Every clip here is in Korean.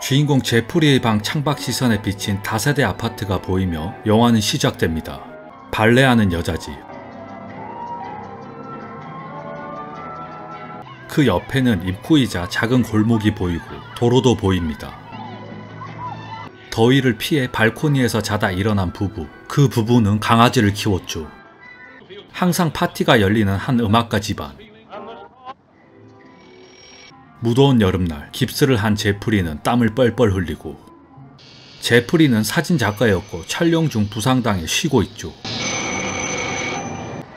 주인공 제프리의 방 창밖 시선에 비친 다세대 아파트가 보이며 영화는 시작됩니다. 발레하는 여자집. 그 옆에는 입구이자 작은 골목이 보이고 도로도 보입니다. 더위를 피해 발코니에서 자다 일어난 부부. 그 부부는 강아지를 키웠죠. 항상 파티가 열리는 한 음악가 집안. 무더운 여름날 깁스를 한 제프리는 땀을 뻘뻘 흘리고, 제프리는 사진작가였고 촬영 중 부상당해 쉬고 있죠.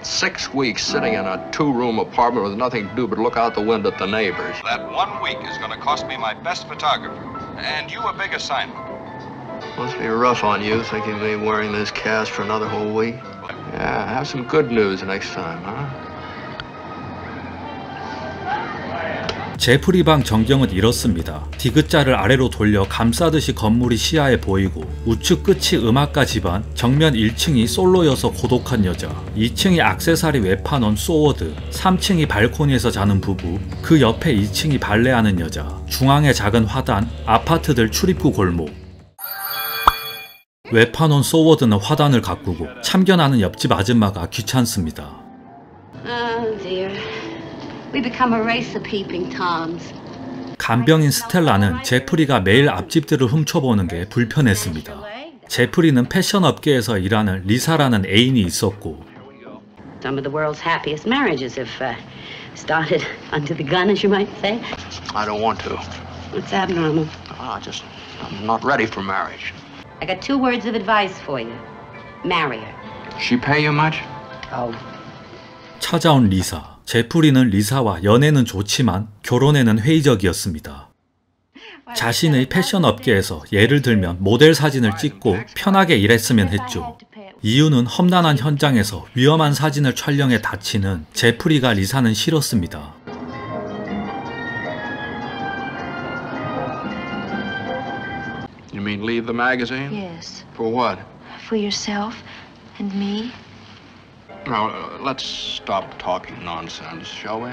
6 weeks sitting in a 2-room apartment with nothing to do but look out the window at the neighbors. That 1 week is going to cost me my best photographer. And you a big assignment. Must be rough on you thinking me wearing this cast for another whole week. Yeah, have some good news next time, huh? 제프리 방 전경은 이렇습니다. 디귿자를 아래로 돌려 감싸듯이 건물이 시야에 보이고, 우측 끝이 음악가 집안, 정면 1층이 솔로여서 고독한 여자, 2층이 액세서리 외판원 소워드, 3층이 발코니에서 자는 부부, 그 옆에 2층이 발레하는 여자, 중앙에 작은 화단, 아파트들 출입구 골목. 외판원 소워드는 화단을 가꾸고 참견하는 옆집 아줌마가 귀찮습니다. We become a race of peeping toms. 간병인 스텔라는 제프리가 매일 앞집들을 훔쳐보는 게 불편했습니다. 제프리는 패션 업계에서 일하는 리사라는 애인이 있었고, Some of the world's happiest marriages have started under the gun, as you might say. I don't want to. What's abnormal? I'm not ready for marriage. I got 2 words of advice for you. Marry her. She pay you much? Oh. 찾아온 리사. 제프리는 리사와 연애는 좋지만 결혼에는 회의적이었습니다. 자신의 패션 업계에서 예를 들면 모델 사진을 찍고 편하게 일했으면 했죠. 이유는 험난한 현장에서 위험한 사진을 촬영해 다치는 제프리가 리사는 싫었습니다. You mean leave the magazine? Yes. For what? For yourself and me. Now, let's stop talking nonsense, shall we?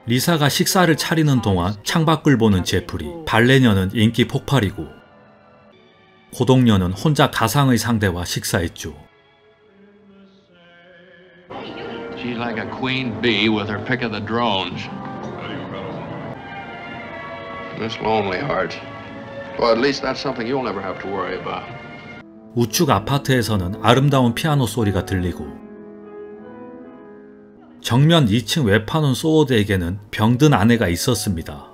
리사가 식사를 차리는 동안 창밖을 보는 제프리. 발레녀는 인기 폭발이고, 고독녀는 혼자 가상의 상대와 식사했죠. She's like a queen bee with her pick of the drones. Miss Lonely Heart. Well, at least that's something you'll never have to worry about. 우측 아파트에서는 아름다운 피아노 소리가 들리고, 정면 2층 외판원 소워드에게는 병든 아내가 있었습니다.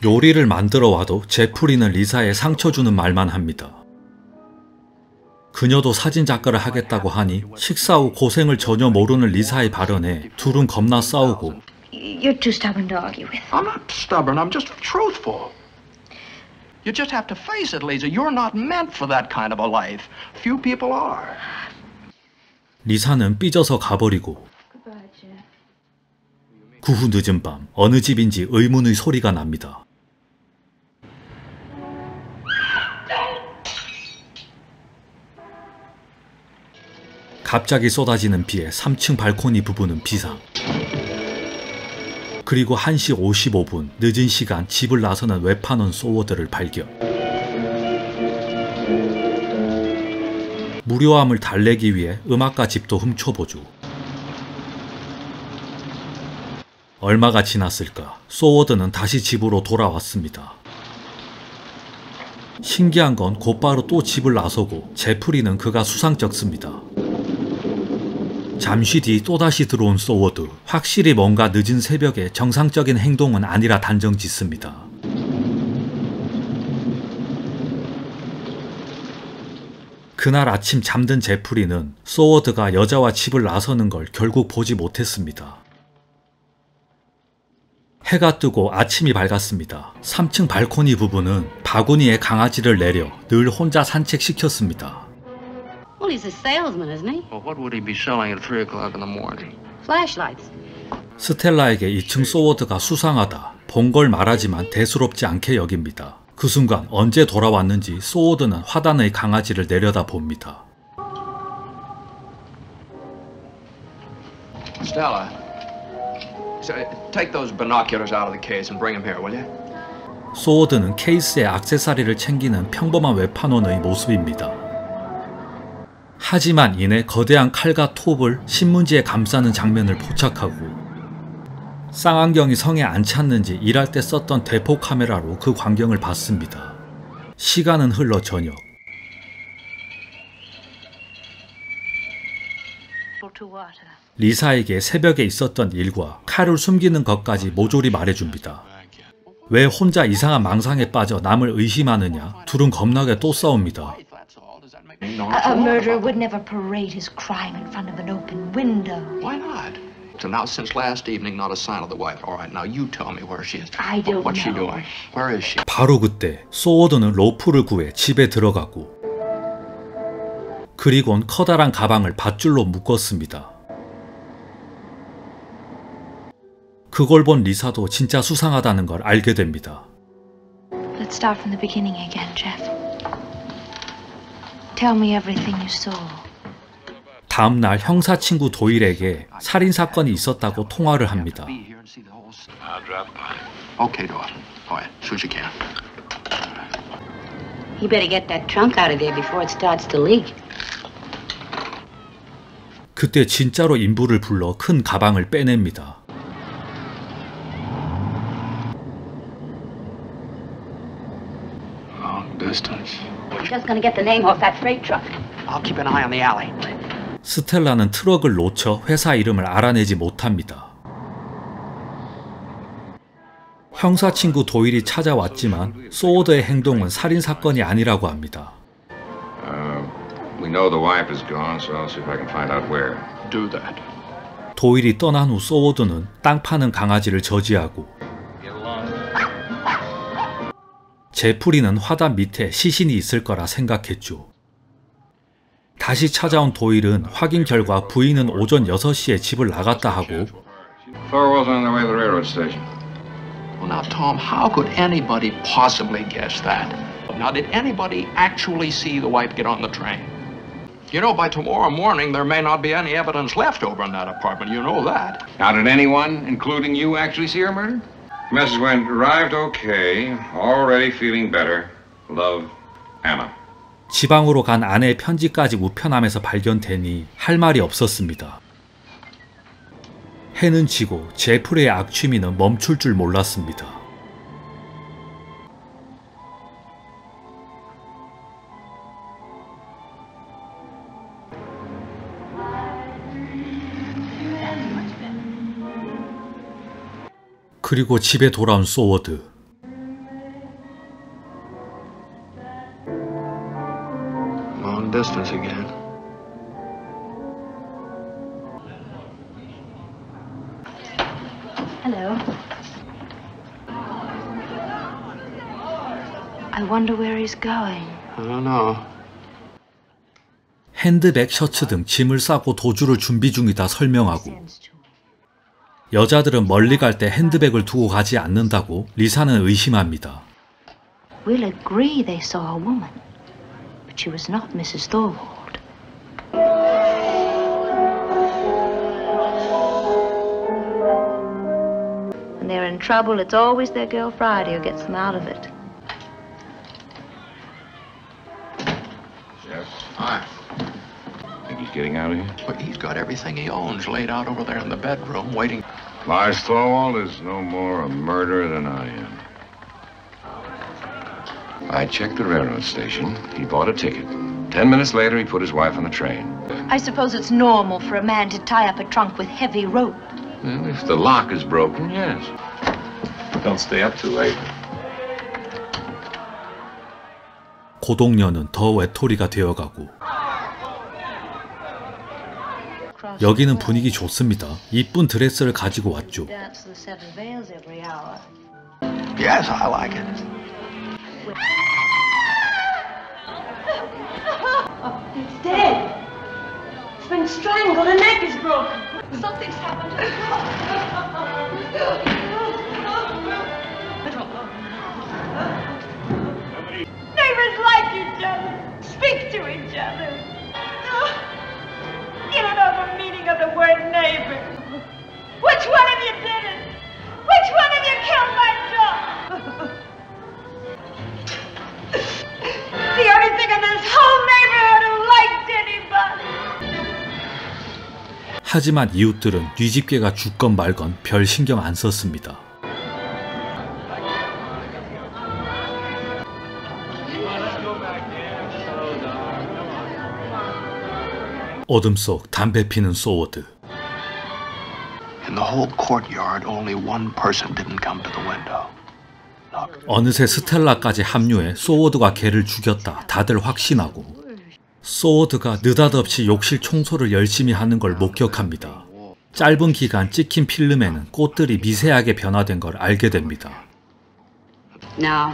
요리를 만들어 와도 제프리는 리사에 상처 주는 말만 합니다. 그녀도 사진작가를 하겠다고 하니 식사 후 고생을 전혀 모르는 리사의 발언에 둘은 겁나 싸우고, You're too stubborn to argue with. I'm not stubborn, I'm just truthful. You just have to face it, Lisa. You're not meant for that kind of a life. Few people are. 리사는 삐져서 가버리고, 그 후 늦은 밤 어느 집인지 의문의 소리가 납니다. 갑자기 쏟아지는 비에 3층 발코니 부부는 비상. 그리고 1시 55분 늦은 시간 집을 나서는 외판원 소워드를 발견. 무료함을 달래기 위해 음악가 집도 훔쳐보죠. 얼마가 지났을까? 소워드는 다시 집으로 돌아왔습니다. 신기한 건 곧바로 또 집을 나서고, 제프리는 그가 수상쩍습니다. 잠시 뒤 또다시 들어온 소워드. 확실히 뭔가 늦은 새벽에 정상적인 행동은 아니라 단정 짓습니다. 그날 아침 잠든 제프리는 소워드가 여자와 집을 나서는 걸 결국 보지 못했습니다. 해가 뜨고 아침이 밝았습니다. 3층 발코니 부부는 바구니에 강아지를 내려 늘 혼자 산책시켰습니다. Well, he's a salesman, isn't he? Well, what would he be selling at 3 o'clock in the morning? Flashlights. 스텔라에게 2층 소워드가 수상하다, 본 걸 말하지만 대수롭지 않게 여깁니다. 그 순간 언제 돌아왔는지 소워드는 화단의 강아지를 내려다 봅니다. Stella, So, take those binoculars out of the case and bring them here, will you? 소워드는 케이스에 액세서리를 챙기는 평범한 외판원의 모습입니다. 하지만 이내 거대한 칼과 톱을 신문지에 감싸는 장면을 포착하고 쌍안경이 성에 안 찼는지 일할 때 썼던 대포 카메라로 그 광경을 봤습니다. 시간은 흘러 저녁. 리사에게 새벽에 있었던 일과 칼을 숨기는 것까지 모조리 말해줍니다. 왜 혼자 이상한 망상에 빠져 남을 의심하느냐? 둘은 겁나게 또 싸웁니다. A murderer would never parade his crime in front of an open window. Why not? So now, since last evening, not a sign of the wife. All right, now you tell me where she is. I don't What's she know. doing? Where is she? 바로 그때 소워드는 로프를 구해 집에 들어가고 그리곤 커다란 가방을 밧줄로 묶었습니다. 그걸 본 리사도 진짜 수상하다는 걸 알게 됩니다. Let's start from the beginning again, Jeff. Tell me everything you saw. 다음 날 형사 친구 도일에게 살인 사건이 있었다고 통화를 합니다. I'll drop by. Okay, Doyle. Go ahead, as soon as you can. You better get that trunk out of there before it starts to leak. 그때 진짜로 인부를 불러 큰 가방을 빼냅니다. Long distance. We're just gonna get the name off that freight truck. I'll keep an eye on the alley. 스텔라는 트럭을 놓쳐 회사 이름을 알아내지 못합니다. 형사 친구 도일이 찾아왔지만 소워드의 행동은 살인 사건이 아니라고 합니다. We know the wife is gone, so I'll see if I can find out where. Do that. 도일이 떠난 후 소워드는 땅 파는 강아지를 저지하고 제프리는 화단 밑에 시신이 있을 거라 생각했죠. 다시 찾아온 도일은 확인 결과 부인은 오전 6시에 집을 나갔다 하고 Thorwald's on their way to the railroad station. Well, now, Tom, how could anybody possibly guess that? Now, did anybody actually see the wife get on the train? You know, by tomorrow morning, there may not be any evidence left over in that apartment. You know that. Now, did anyone, including you, actually see her murdered? Mrs. Went arrived okay, already feeling better. Love, Anna. 지방으로 간 아내의 편지까지 우편함에서 발견되니 할 말이 없었습니다. 해는 지고 제프리의 악취미는 멈출 줄 몰랐습니다. 그리고 집에 돌아온 소워드. Long distance again. Hello. I wonder where he's going. I don't know. 핸드백, 셔츠 등 짐을 싸고 도주를 준비 중이다 설명하고 여자들은 멀리 갈 때 핸드백을 두고 가지 않는다고 리사는 의심합니다. We'll agree they saw a woman, but she was not Mrs. Thorwald. When they're in trouble, it's always their girl Friday who gets them out of it. Jeff, Hi. think he's getting out of here? But he's got everything he owns laid out over there in the bedroom, waiting. Lars Thorwald is no more a murderer than I am. I checked the railroad station. He bought a ticket. 10 minutes later, he put his wife on the train. I suppose it's normal for a man to tie up a trunk with heavy rope. Well, if the lock is broken, yes. Don't stay up too late. 고동녀는 더 외톨이가 되어가고 여기는 분위기 좋습니다. 이쁜 드레스를 가지고 왔죠. Dance the seven veils every hour. Yes, I like it. It's dead. It's been strangled. The neck is broken. Something's happened. Neighbors like each other. Speak to each other. You don't know the meaning of the word neighbor. Which one of you did it? 하지만 이웃들은 뒤집개가 죽건 말건 별 신경 안 썼습니다. 어둠 속 담배 피는 소워드. In the whole courtyard, only one person didn't come to the window. 어느새 스텔라까지 합류해 소워드가 걔를 죽였다 다들 확신하고 소워드가 느닷없이 욕실 청소를 열심히 하는 걸 목격합니다. 짧은 기간 찍힌 필름에는 꽃들이 미세하게 변화된 걸 알게 됩니다. No.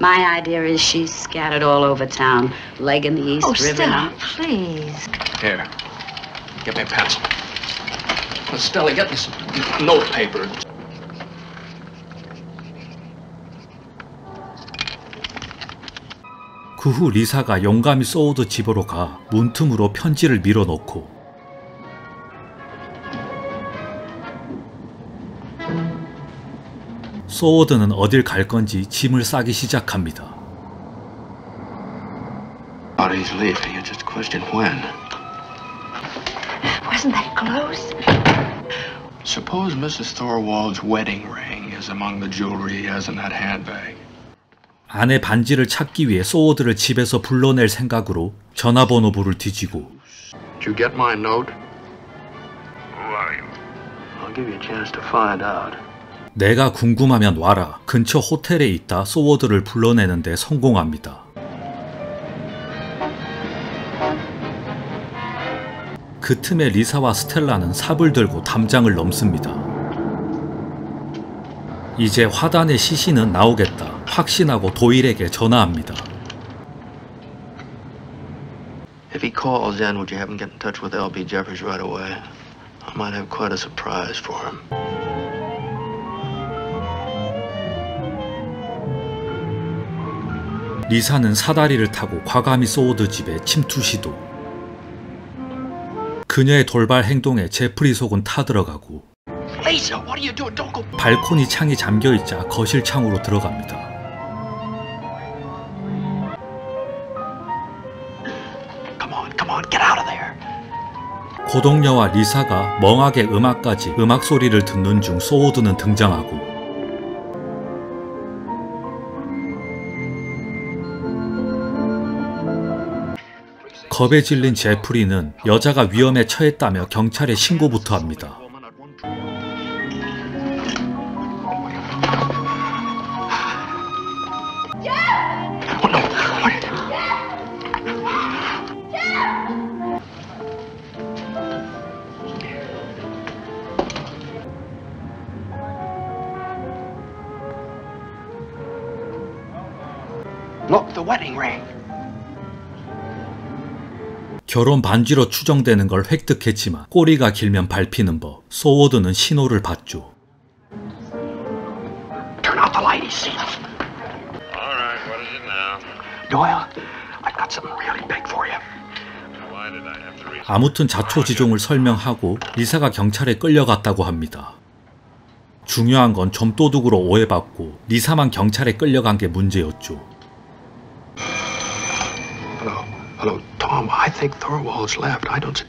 My idea is she's scattered all over town, leg in the east, Oh, river Stella, now. please. Here, get me a pencil. Stella, get me some notepaper. 그 후 리사가 용감히 소워드 집으로 가 문틈으로 편지를 밀어넣고 소워드는 어딜 갈 건지 짐을 싸기 시작합니다. But he's leaving. You just question when. Wasn't that close? Suppose Mrs. Thorwald's wedding ring is among the jewelry he has in that handbag. 아내 반지를 찾기 위해 소워드를 집에서 불러낼 생각으로 전화번호부를 뒤지고 Did you get my note? Who are you? I'll give you a chance to find out. 내가 궁금하면 와라. 근처 호텔에 있다 소워드를 불러내는데 성공합니다. 그 틈에 리사와 스텔라는 삽을 들고 담장을 넘습니다. 이제 화단의 시신은 나오겠다. 확신하고 도일에게 전화합니다. If he calls in, would you have him get in touch with L.B. Jeffers right away? I might have quite a surprise for him. 리사는 사다리를 타고 과감히 소워드 집에 침투 시도. 그녀의 돌발 행동에 제프리 속은 타들어가고 Lisa, what are you doing? Don't go. 발코니 창이 잠겨있자 거실 창으로 들어갑니다. Come on, get out of there. 고동녀와 리사가 멍하게 음악 소리를 듣는 중 소워드는 등장하고 겁에 질린 제프리는 여자가 위험에 처했다며 경찰에 신고부터 합니다. Look, the wedding ring. 결혼 반지로 추정되는 걸 획득했지만 꼬리가 길면 밟히는 법. 소워드는 신호를 받죠. Turn out the light, he's seen us. All right, what is it now? Doyle, I've got something really big for you. Why did I have to reach? 아무튼 자초지종을 설명하고 리사가 경찰에 끌려갔다고 합니다. 중요한 건 점도둑으로 오해받고 리사만 경찰에 끌려간 게 문제였죠. Hello, Tom. I think Thorwald's left. I don't see.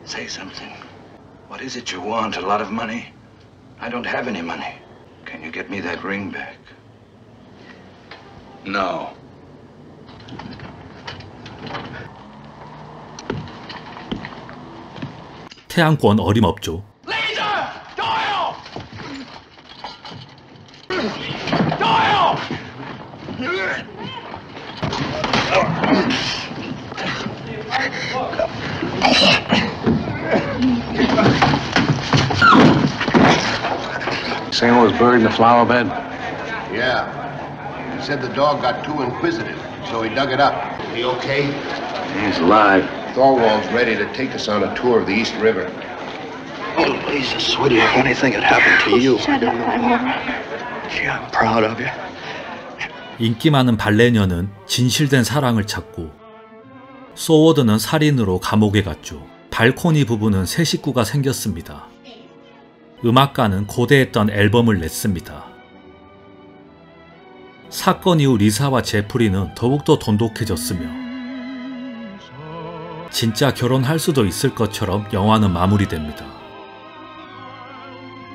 Say something. What is it you want? A lot of money? I don't have any money. Can you get me that ring back? No. 태양권 어림없죠. Lisa! Doyle! Doyle! Same was buried in the flower bed? Yeah. He said the dog got too inquisitive, so he dug it up. He okay? He's alive. Thorwald's ready to take us on a tour of the East River. Oh, Lisa, sweetie, if anything had happened to you. Shut up, I'm all right. Gee, I'm proud of you. 인기 많은 발레녀는 진실된 사랑을 찾고, 소워드는 살인으로 감옥에 갔죠. 발코니 부부는 새 식구가 생겼습니다. 음악가는 고대했던 앨범을 냈습니다. 사건 이후 리사와 제프리는 더욱더 돈독해졌으며 진짜 결혼할 수도 있을 것처럼 영화는 마무리됩니다.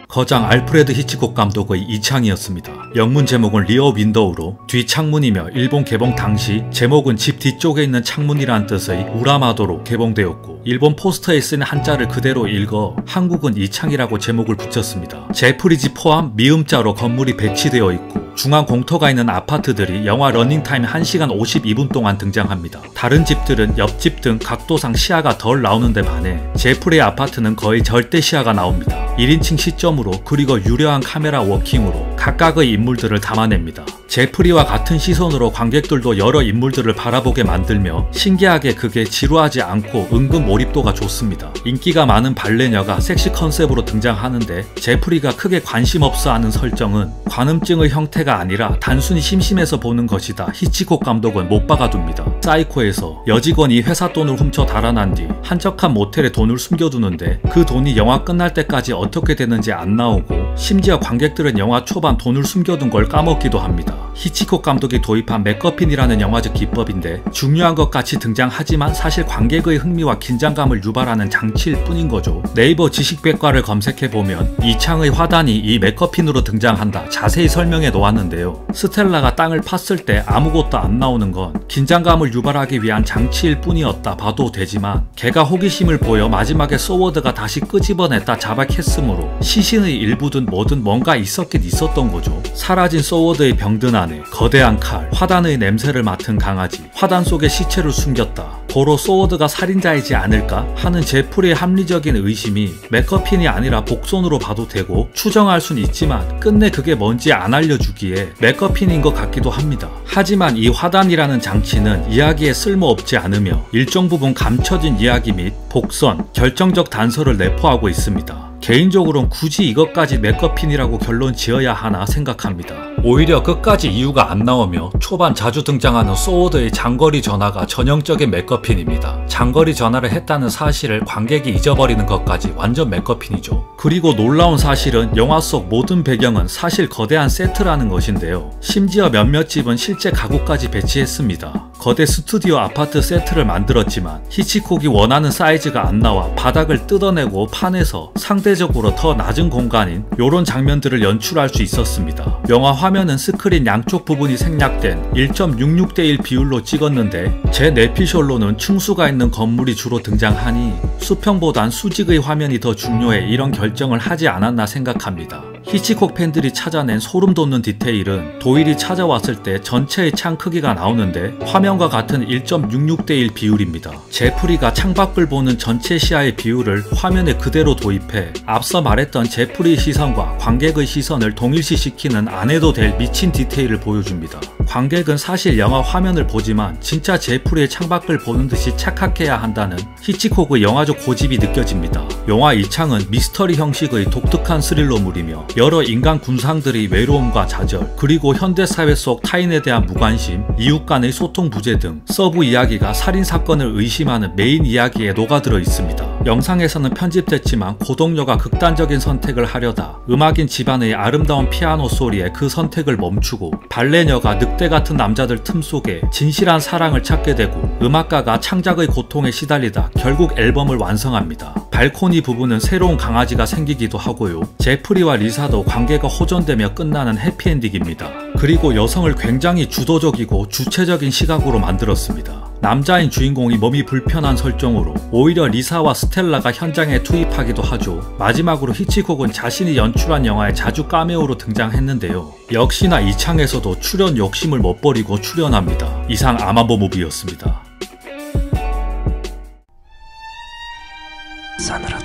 거장 알프레드 히치콕 감독의 이창이었습니다. 영문 제목은 리어 윈도우로 뒤창문이며 일본 개봉 당시 제목은 집 뒤쪽에 있는 창문이라는 뜻의 우라마도로 개봉되었고, 일본 포스터에 쓰인 한자를 그대로 읽어 한국은 이창이라고 제목을 붙였습니다. 제프리 집 포함 미음자로 건물이 배치되어 있고, 중앙 공터가 있는 아파트들이 영화 러닝타임 1시간 52분 동안 등장합니다. 다른 집들은 옆집 등 각도상 시야가 덜 나오는데 반해 제프리의 아파트는 거의 절대 시야가 나옵니다. 1인칭 시점으로 그리고 유려한 카메라 워킹으로 각각의 인물들을 담아냅니다. 제프리와 같은 시선으로 관객들도 여러 인물들을 바라보게 만들며 신기하게 그게 지루하지 않고 은근 몰입도가 좋습니다. 인기가 많은 발레녀가 섹시 컨셉으로 등장하는데 제프리가 크게 관심 없어 하는 설정은 관음증의 형태가 아니라 단순히 심심해서 보는 것이다. 히치콕 감독은 못 박아둡니다. 사이코에서 여직원이 회사 돈을 훔쳐 달아난 뒤 한적한 모텔에 돈을 숨겨두는데 그 돈이 영화 끝날 때까지 어떻게 되는지 안 나오고, 심지어 관객들은 영화 초반 돈을 숨겨둔 걸 까먹기도 합니다. 히치콕 감독이 도입한 맥거핀이라는 영화적 기법인데 중요한 것 같이 등장하지만 사실 관객의 흥미와 긴장감을 유발하는 장치일 뿐인 거죠. 네이버 지식백과를 검색해보면 이창의 화단이 이 맥거핀으로 등장한다 자세히 설명해 놓았는데요. 스텔라가 땅을 팠을 때 아무것도 안 나오는 건 긴장감을 유발하기 위한 장치일 뿐이었다 봐도 되지만, 걔가 호기심을 보여 마지막에 소워드가 다시 끄집어냈다 자박했으므로 시신의 일부든 뭐든 뭔가 있었긴 있었던 거죠. 사라진 소워드의 병든 안에 거대한 칼, 화단의 냄새를 맡은 강아지, 화단 속에 시체를 숨겼다. 고로 소워드가 살인자이지 않을까 하는 제프리의 합리적인 의심이 맥거핀이 아니라 복선으로 봐도 되고, 추정할 순 있지만 끝내 그게 뭔지 안 알려주기에 맥거핀인 것 같기도 합니다. 하지만 이 화단이라는 장치는 이야기에 쓸모없지 않으며 일정 부분 감춰진 이야기 및 복선, 결정적 단서를 내포하고 있습니다. 개인적으로는 굳이 이것까지 맥거핀이라고 결론 지어야 하나 생각합니다. 오히려 끝까지 이유가 안 나오며 초반 자주 등장하는 소워드의 장거리 전화가 전형적인 맥거핀입니다. 장거리 전화를 했다는 사실을 관객이 잊어버리는 것까지 완전 맥거핀이죠. 그리고 놀라운 사실은 영화 속 모든 배경은 사실 거대한 세트라는 것인데요. 심지어 몇몇 집은 실제 가구까지 배치했습니다. 거대 스튜디오 아파트 세트를 만들었지만 히치콕이 원하는 사이즈가 안 나와 바닥을 뜯어내고 판에서 상대적으로 더 낮은 공간인 요런 장면들을 연출할 수 있었습니다. 영화 화면은 스크린 양쪽 부분이 생략된 1.66:1 비율로 찍었는데 제 내피셜로는 층수가 있는 건물이 주로 등장하니 수평보단 수직의 화면이 더 중요해 이런 결정을 하지 않았나 생각합니다. 히치콕 팬들이 찾아낸 소름 돋는 디테일은 도일이 찾아왔을 때 전체의 창 크기가 나오는데 화면과 같은 1.66:1 비율입니다. 제프리가 창밖을 보는 전체 시야의 비율을 화면에 그대로 도입해 앞서 말했던 제프리의 시선과 관객의 시선을 동일시시키는 안 해도 될 미친 디테일을 보여줍니다. 관객은 사실 영화 화면을 보지만 진짜 제프리의 창밖을 보는 듯이 착각해야 한다는 히치콕의 영화적 고집이 느껴집니다. 영화 이 창은 미스터리 형식의 독특한 스릴러물이며 여러 인간 군상들의 외로움과 좌절, 그리고 현대사회 속 타인에 대한 무관심, 이웃 간의 소통 부재 등 서브 이야기가 살인사건을 의심하는 메인 이야기에 녹아들어 있습니다. 영상에서는 편집됐지만 고동료가 극단적인 선택을 하려다 음악인 집안의 아름다운 피아노 소리에 그 선택을 멈추고 발레녀가 늑대 같은 남자들 틈 속에 진실한 사랑을 찾게 되고 음악가가 창작의 고통에 시달리다 결국 앨범을 완성합니다. 발코니 부부는 새로운 강아지가 생기기도 하고요. 제프리와 리사도 관계가 호전되며 끝나는 해피엔딩입니다. 그리고 여성을 굉장히 주도적이고 주체적인 시각으로 만들었습니다. 남자인 주인공이 몸이 불편한 설정으로 오히려 리사와 스텔라가 현장에 투입하기도 하죠. 마지막으로 히치콕은 자신이 연출한 영화에 자주 카메오로 등장했는데요. 역시나 이 창에서도 출연 욕심을 못 버리고 출연합니다. 이상 아마보 무비였습니다. 싸늘한